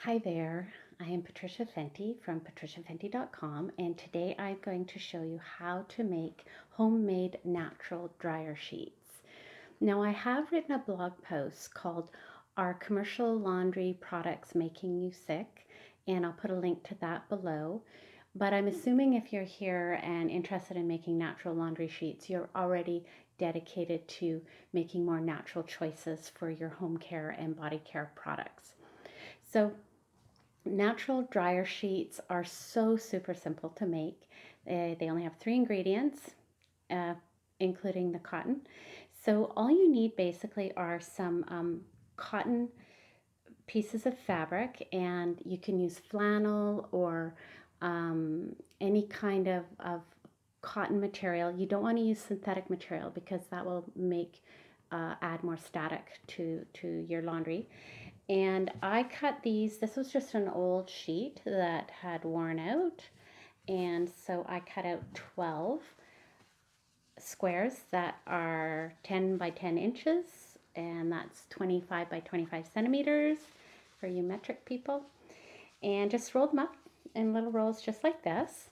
Hi there, I am Patricia Fenty from patriciafenty.com, and today I'm going to show you how to make homemade natural dryer sheets. Now, I have written a blog post called Are Commercial Laundry Products Making You Sick? And I'll put a link to that below. But I'm assuming if you're here and interested in making natural laundry sheets, you're already dedicated to making more natural choices for your home care and body care products. So natural dryer sheets are so super simple to make. They only have 3 ingredients, uh, including the cotton. So all you need basically are some cotton pieces of fabric, and you can use flannel or any kind of cotton material. You don't want to use synthetic material because that will make add more static to your laundry. And I cut these, this was just an old sheet that had worn out. And so I cut out 12 squares that are 10 by 10 inches, and that's 25 by 25 centimeters for you metric people. And just rolled them up in little rolls just like this.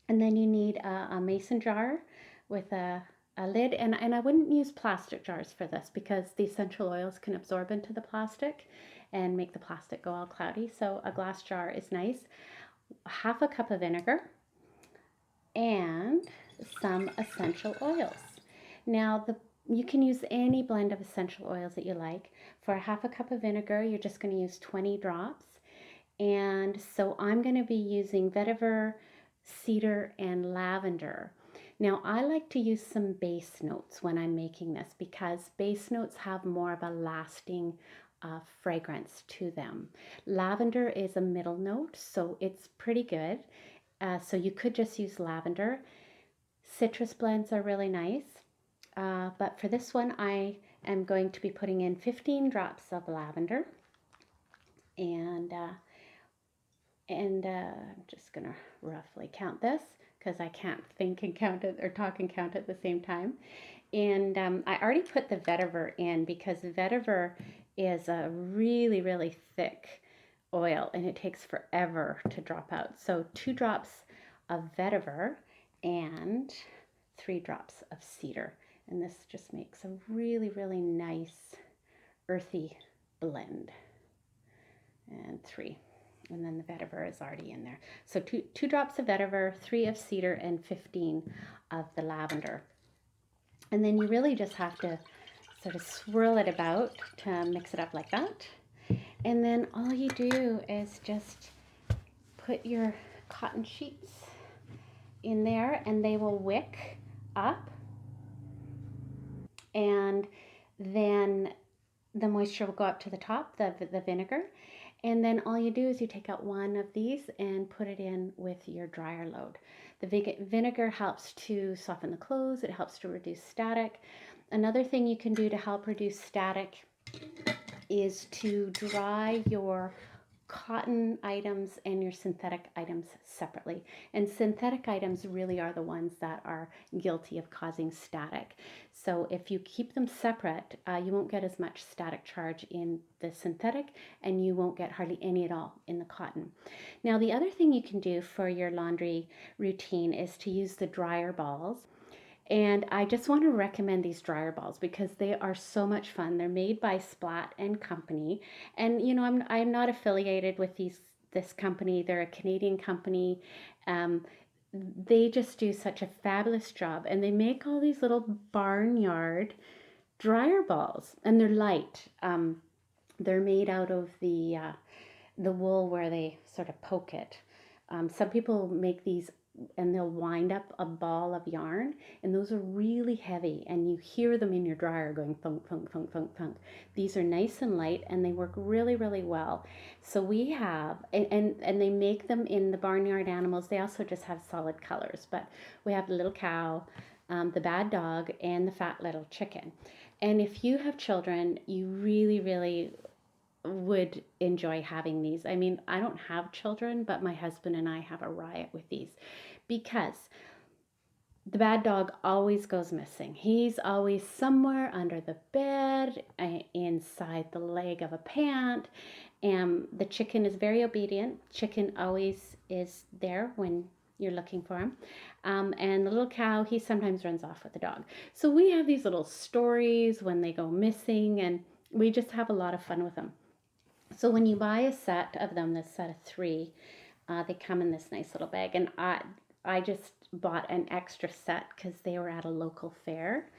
And then you need a mason jar with a lid, and I wouldn't use plastic jars for this because the essential oils can absorb into the plastic and make the plastic go all cloudy. So a glass jar is nice. Half a cup of vinegar and some essential oils. Now you can use any blend of essential oils that you like. For half a cup of vinegar, you're just going to use 20 drops. And so I'm going to be using vetiver, cedar, and lavender. Now, I like to use some base notes when I'm making this because base notes have more of a lasting fragrance to them. Lavender is a middle note, so it's pretty good. So you could just use lavender. Citrus blends are really nice. But for this one, I am going to be putting in 15 drops of lavender. And I'm just going to roughly count this because I can't think and count it or talk and count at the same time. And I already put the vetiver in because vetiver is a really, really thick oil and it takes forever to drop out. So 2 drops of vetiver and 3 drops of cedar. And this just makes a really, really nice earthy blend. And 3. And then the vetiver is already in there. So two drops of vetiver, 3 of cedar, and 15 of the lavender. And then you really just have to sort of swirl it about to mix it up like that. And then all you do is just put your cotton sheets in there and they will wick up. And then the moisture will go up to the top, the vinegar. And then all you do is you take out one of these and put it in with your dryer load. The vinegar helps to soften the clothes. It helps to reduce static. Another thing you can do to help reduce static is to dry your cotton items and your synthetic items separately. And synthetic items really are the ones that are guilty of causing static. So if you keep them separate, you won't get as much static charge in the synthetic and you won't get hardly any at all in the cotton. Now, the other thing you can do for your laundry routine is to use the dryer balls. And I just want to recommend these dryer balls because they are so much fun. They're made by Splat and Company. And you know, I'm not affiliated with this company. They're a Canadian company. They just do such a fabulous job, and they make all these little barnyard dryer balls, and they're light. They're made out of the wool where they sort of poke it. Some people make these and they'll wind up a ball of yarn, and those are really heavy, and you hear them in your dryer going thunk, thunk, thunk, thunk, thunk. These are nice and light, and they work really, really well. So we have, and they make them in the barnyard animals. They also just have solid colors, but we have the little cow, the bad dog, and the fat little chicken. And if you have children, you really, really would enjoy having these. I mean, I don't have children, but my husband and I have a riot with these because the bad dog always goes missing. He's always somewhere under the bed, inside the leg of a pant. And the chicken is very obedient. Chicken always is there when you're looking for him. And the little cow, he sometimes runs off with the dog. So we have these little stories when they go missing, and we just have a lot of fun with them. So when you buy a set of them, this set of three, they come in this nice little bag. And I just bought an extra set because they were at a local fair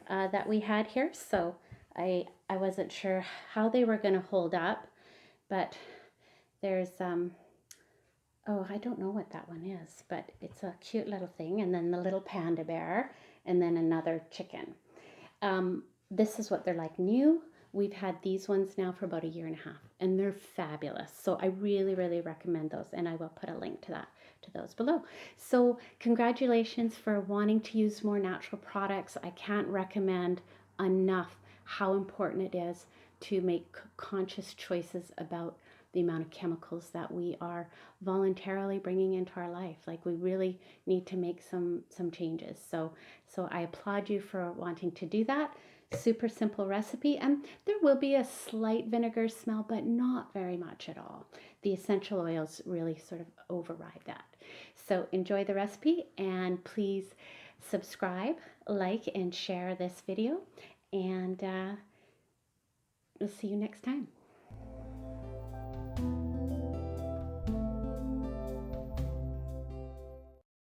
that we had here. So I wasn't sure how they were going to hold up, but there's oh, I don't know what that one is, but it's a cute little thing. And then the little panda bear, and then another chicken. This is what they're like new. We've had these ones now for about a year and a half, and they're fabulous. So I really, really recommend those, and I will put a link to those below. So congratulations for wanting to use more natural products. I can't recommend enough how important it is to make conscious choices about the amount of chemicals that we are voluntarily bringing into our life. Like, we really need to make some changes. So I applaud you for wanting to do that. Super simple recipe, and there will be a slight vinegar smell, but not very much at all. The essential oils really sort of override that. So enjoy the recipe, and please subscribe, like, and share this video, and we'll see you next time.